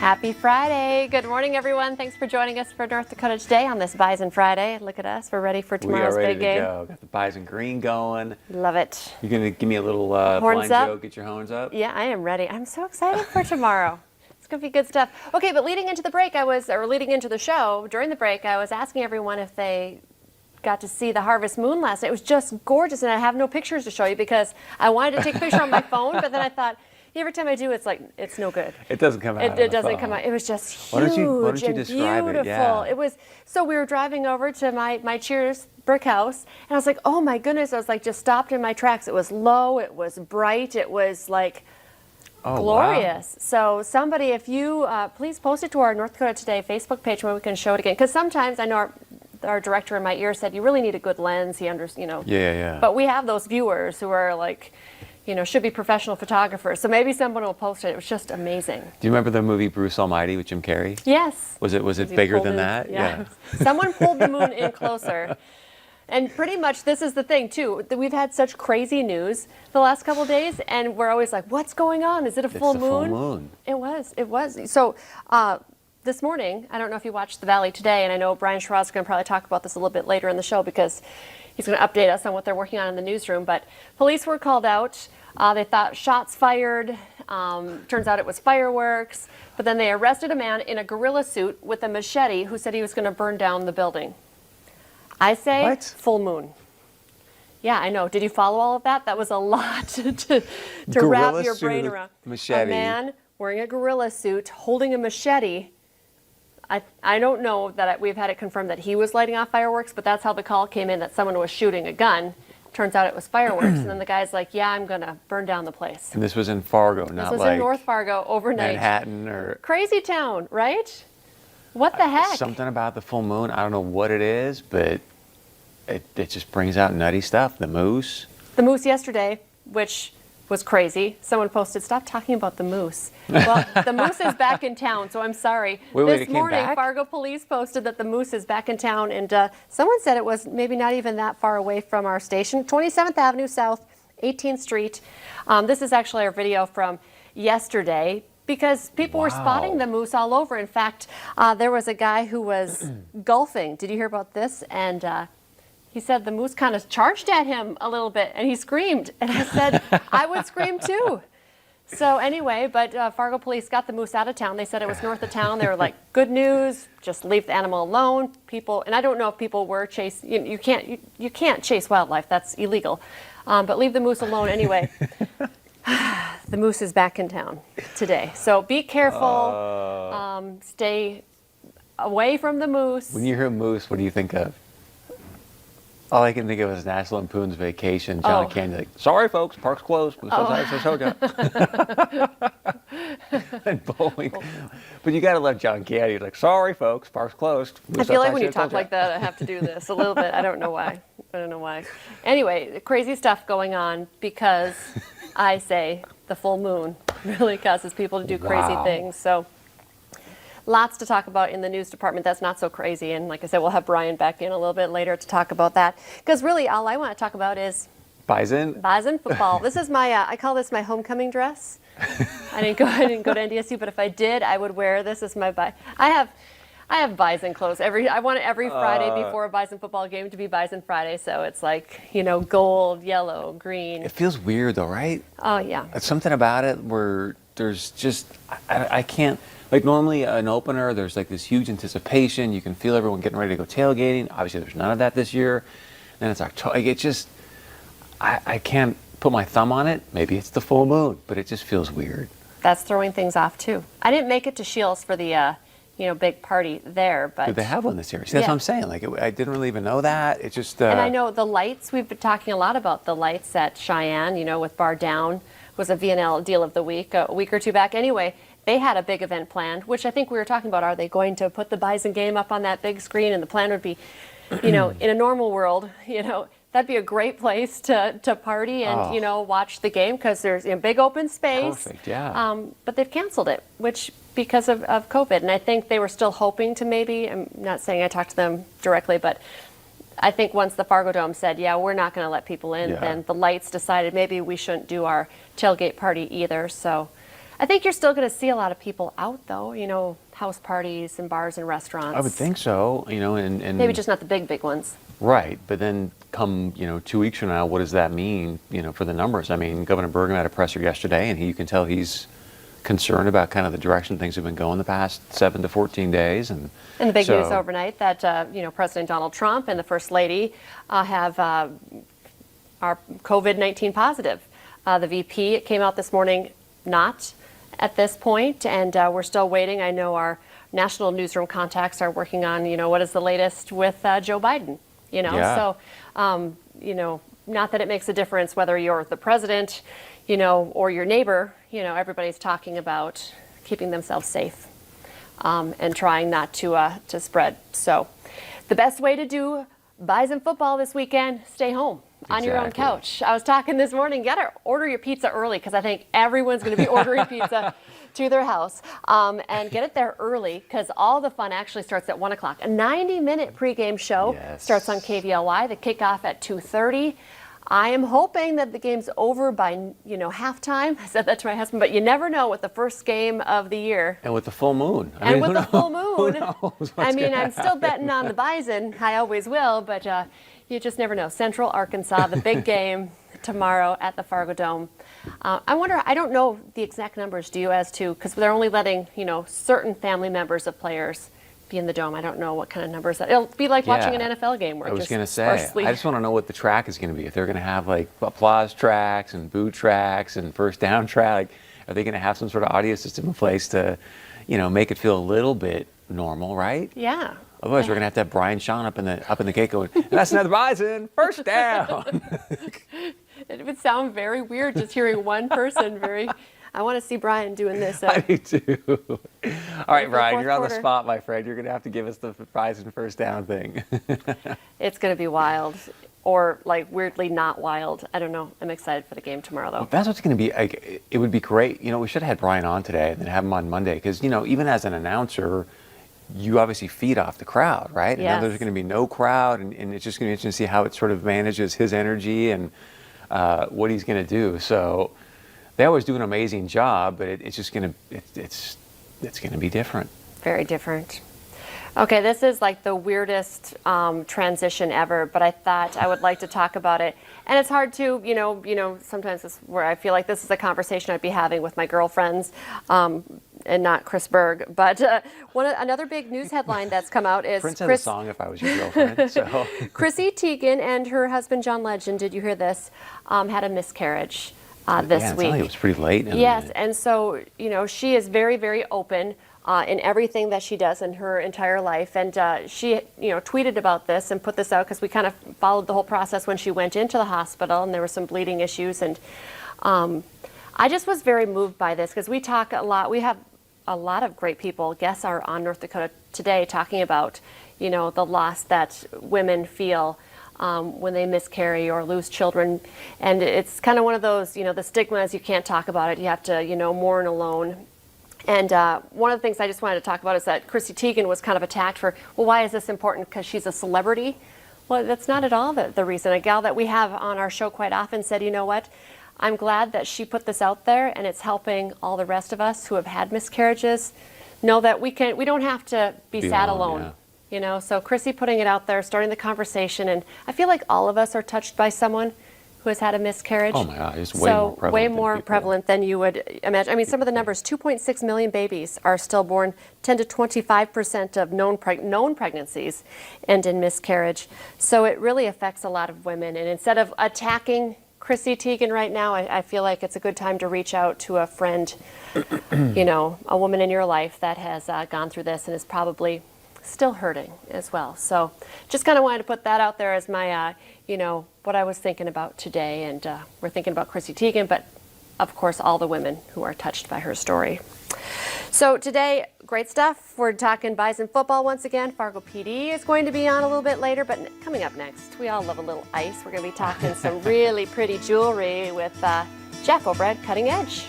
Happy Friday. Good morning, everyone. Thanks for joining us for North Dakota Today on this Bison Friday. Look at us. We're ready for tomorrow's big game. We are ready to go. Got the Bison green going. Love it. You're going to give me a little Horns blind up. joke, get your horns up? Yeah, I am ready. I'm so excited for tomorrow. It's going to be good stuff. Okay, but leading into the show, during the break, I was asking everyone if they got to see the harvest moon last night. It was just gorgeous, and I have no pictures to show you because I wanted to take a picture on my phone, but then I thought, every time I do, it's like, it's no good. It doesn't come out. It doesn't come out. It was just huge why don't you and describe beautiful. it? Yeah. It was, so we were driving over to my Cheers brick house, and I was like, oh my goodness. I was like, just stopped in my tracks. It was low. It was bright. It was like glorious. Wow. So somebody, if you, please post it to our North Dakota Today Facebook page where we can show it again. Because sometimes I know our director in my ear said, you really need a good lens. Yeah. But we have those viewers who are like, should be professional photographers. So maybe someone will post it. It was just amazing. Do you remember the movie Bruce Almighty with Jim Carrey? Yes. Was it bigger than that? Yeah. Someone pulled the moon in closer. And pretty much this is the thing, too. We've had such crazy news the last couple of days, and we're always like, what's going on? Is it a full moon? It's a full moon. It was. So this morning, I don't know if you watched The Valley today, and I know Brian Schwartz is going to probably talk about this a little bit later in the show because he's going to update us on what they're working on in the newsroom. But police were called out. They thought shots fired. Turns out it was fireworks. But then they arrested a man in a gorilla suit with a machete who said he was going to burn down the building. I say What? Full moon. Yeah, I know. Did you follow all of that? That was a lot to Gorilla wrap your suit brain with around. machete. A man wearing a gorilla suit holding a machete. I don't know that we've had it confirmed that he was lighting off fireworks, but that's how the call came in, that someone was shooting a gun. Turns out it was fireworks. And then the guy's like, yeah, I'm going to burn down the place. And this was in Fargo, not This was like in North Fargo overnight. Manhattan or... Crazy town, right? What the heck? Something about the full moon. I don't know what it is, but it just brings out nutty stuff. The moose. The moose yesterday, which was crazy. Someone posted, stop talking about the moose. Well, the moose is back in town, so I'm sorry. Wait, this it came morning, back? Fargo police posted that the moose is back in town, and someone said it was maybe not even that far away from our station. 27th Avenue South, 18th Street. This is actually our video from yesterday because people were spotting the moose all over. In fact, there was a guy who was golfing. Did you hear about this? And he said the moose kind of charged at him a little bit, and he screamed. And I said, I would scream too. So anyway, but Fargo police got the moose out of town. They said it was north of town. They were like, good news, just leave the animal alone. People, and I don't know if people were chasing, you can't chase wildlife. That's illegal. But leave the moose alone anyway. The moose is back in town today. So be careful. Stay away from the moose. When you hear moose, what do you think of? All I can think of is National Lampoon's Vacation. John Candy, like, sorry folks, park's closed. And bowling. But you got to love John Candy. Like, sorry folks, park's closed. I feel like when you talk like that, I have to do this a little bit. I don't know why. Anyway, crazy stuff going on because I say the full moon really causes people to do crazy things. So lots to talk about in the news department that's not so crazy. And like I said, we'll have Brian back in a little bit later to talk about that. Because really all I want to talk about is Bison Football. This is my, I call this my homecoming dress. I didn't go to NDSU, but if I did, I would wear this as my I have Bison clothes. I want every Friday before a Bison football game to be Bison Friday. So it's like, gold, yellow, green. It feels weird though, right? Oh, yeah. It's something about it where there's just, I can't, like normally an opener, there's like this huge anticipation. You can feel everyone getting ready to go tailgating. Obviously there's none of that this year. Then it's October. It just, I can't put my thumb on it. Maybe it's the full moon, but it just feels weird. That's throwing things off too. I didn't make it to Shields for the, big party there, but Did they have one this year? See, that's what I'm saying. Like, I didn't really even know that. It just. And I know the lights. We've been talking a lot about the lights at Cheyenne. with Bar Down was a VNL deal of the week a week or two back. Anyway, they had a big event planned, which I think we were talking about. Are they going to put the Bison game up on that big screen? And the plan would be, in a normal world, that'd be a great place to party and, watch the game because there's a big open space. Perfect, yeah. But they've canceled it, which because of COVID. And I think they were still hoping to maybe, I'm not saying I talked to them directly, but I think once the Fargo Dome said, yeah, we're not going to let people in, then the lights decided maybe we shouldn't do our tailgate party either. So I think you're still going to see a lot of people out, though, you know, house parties and bars and restaurants. I would think so, you know, and Maybe just not the big ones. right. But then come, you know, 2 weeks from now, what does that mean, you know, for the numbers? I mean, Governor Burgum had a presser yesterday, and you can tell he's concerned about kind of the direction things have been going the past 7 to 14 days. And the big so, news overnight that, you know, President Donald Trump and the First Lady are COVID-19 positive. The VP came out this morning not at this point, and we're still waiting. I know our national newsroom contacts are working on, you know, what is the latest with Joe Biden, you know. Yeah. So, you know, not that it makes a difference whether you're the president, you know, or your neighbor, you know, everybody's talking about keeping themselves safe and trying not to spread. So the best way to do Bison football this weekend, stay home. On your own Exactly. couch. I was talking this morning, you gotta order your pizza early because I think everyone's gonna be ordering pizza to their house. And get it there early because all the fun actually starts at 1 o'clock. A 90-minute pregame show Yes. starts on KVLY, the kickoff at 2:30. I am hoping that the game's over by, you know, halftime. I said that to my husband, but you never know with the first game of the year. and with the full moon. I And mean, with who the knows? full Who moon, knows what's I mean, gonna I'm still betting on the Bison. I always will, but you just never know. Central Arkansas, the big game tomorrow at the Fargo Dome. I wonder, I don't know the exact numbers, do you, as to, because they're only letting, you know, certain family members of players be in the Dome. I don't know what kind of numbers that, it'll be like watching Yeah. an NFL game where I was just going to say, sparsely- I just want to know what the track is going to be. If they're going to have like applause tracks and boo tracks and first down track, like, are they going to have some sort of audio system in place to, you know, make it feel a little bit normal, right? Yeah. Otherwise, we're going to have Brian Shawn up in the gate going, and that's another Bison, first down. It would sound very weird just hearing one person I want to see Brian doing this. I do too. All right, the Brian, fourth you're on the quarter. spot, my friend. You're going to have to give us the Bison first down thing. It's going to be wild, or like weirdly not wild. I don't know. I'm excited for the game tomorrow, though. That's what's going to be. Like, it would be great. You know, we should have had Brian on today and then have him on Monday because, you know, even as an announcer, you obviously feed off the crowd, right? And now Yes. there's going to be no crowd, and it's just going to be interesting to see how it sort of manages his energy and what he's going to do. So they always do an amazing job, but it's just going to it's going to be different. Very different. Okay, this is like the weirdest transition ever, but I thought I would like to talk about it. And it's hard to, you know, sometimes it's where I feel like this is a conversation I'd be having with my girlfriends, and not Chris Berg. But another big news headline that's come out is Prince has a song, "If I Was Your Girlfriend." So Chrissy Teigen and her husband John Legend, did you hear this, had a miscarriage this yeah, it sounded week. like it was pretty late. Yes, and so, you know, she is very, very open in everything that she does in her entire life. And she, you know, tweeted about this and put this out because we kind of followed the whole process when she went into the hospital and there were some bleeding issues. And I just was very moved by this because we talk a lot. We have a lot of great people. Guests are on North Dakota Today talking about, you know, the loss that women feel when they miscarry or lose children. And it's kind of one of those, you know, the stigma is you can't talk about it. You have to, you know, mourn alone. And one of the things I just wanted to talk about is that Chrissy Teigen was kind of attacked for, well, why is this important? Because she's a celebrity? Well, that's not at all the reason. A gal that we have on our show quite often said, you know what? I'm glad that she put this out there and it's helping all the rest of us who have had miscarriages know that we don't have to be sad alone. Yeah. You know, so Chrissy putting it out there, starting the conversation, and I feel like all of us are touched by someone who has had a miscarriage. Oh my God, it's way more prevalent. Way than more people. prevalent than you would imagine. I mean, some of the numbers: 2.6 million babies are stillborn. 10 to 25% of known pregnancies end in miscarriage. So it really affects a lot of women. And instead of attacking Chrissy Teigen right now, I feel like it's a good time to reach out to a friend, you know, a woman in your life that has gone through this and is probably still hurting as well. So just kind of wanted to put that out there as my, you know, what I was thinking about today. And we're thinking about Chrissy Teigen, but of course all the women who are touched by her story. So today, great stuff. We're talking Bison football once again. Fargo PD is going to be on a little bit later, but coming up next, we all love a little ice. We're going to be talking some really pretty jewelry with Jeff over at Cutting Edge.